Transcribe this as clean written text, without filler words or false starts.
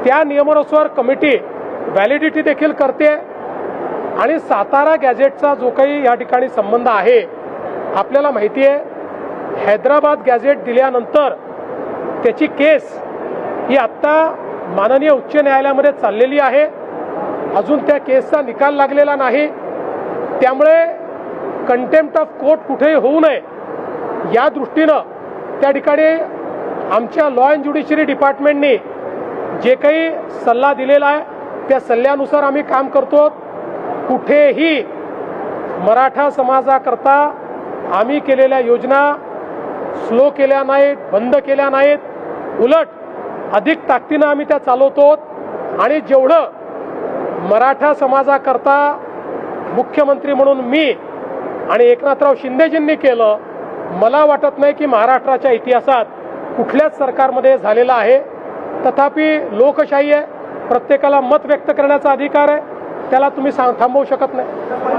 त्या नियमानुसार committee validity देखील करते आणि सातारा गॅझेटचा जो काही या ठिकाणी संबंध आहे, आपल्याला माहिती आहे हैदराबाद गॅझेट दिल्यानंतर त्याची केस ही आत्ता माननीय उच्च न्यायालयामध्ये चाललेली आहे। अजून त्या केसचा निकाल लागलेला नाही, त्यामुळे कंटेम्प्ट ऑफ कोर्ट कुठेही होऊ नये या दृष्टीनं त्या ठिकाणी आमच्या लॉ अँड ज्युडिशरी डिपार्टमेंटने जे काही सल्ला दिलेला आहे त्या सल्ल्यानुसार आम्ही काम करतो। कुठेही मराठा समाजाकरता आम्ही केलेल्या योजना स्लो केल्या नाहीत, बंद केल्या नाहीत, उलट अधिक ताकदीनं आम्ही त्या चालवतो। आणि जेवढं मराठा समाजाकरता मुख्यमंत्री म्हणून मी आणि एकनाथराव शिंदेजींनी केलं, मला वाटत नाही की महाराष्ट्राच्या इतिहासात कुठल्याच सरकारमध्ये झालेला आहे। तथापि लोकशाही आहे, प्रत्येकाला मत व्यक्त करण्याचा अधिकार आहे, त्याला तुम्ही थांबवू शकत नाही।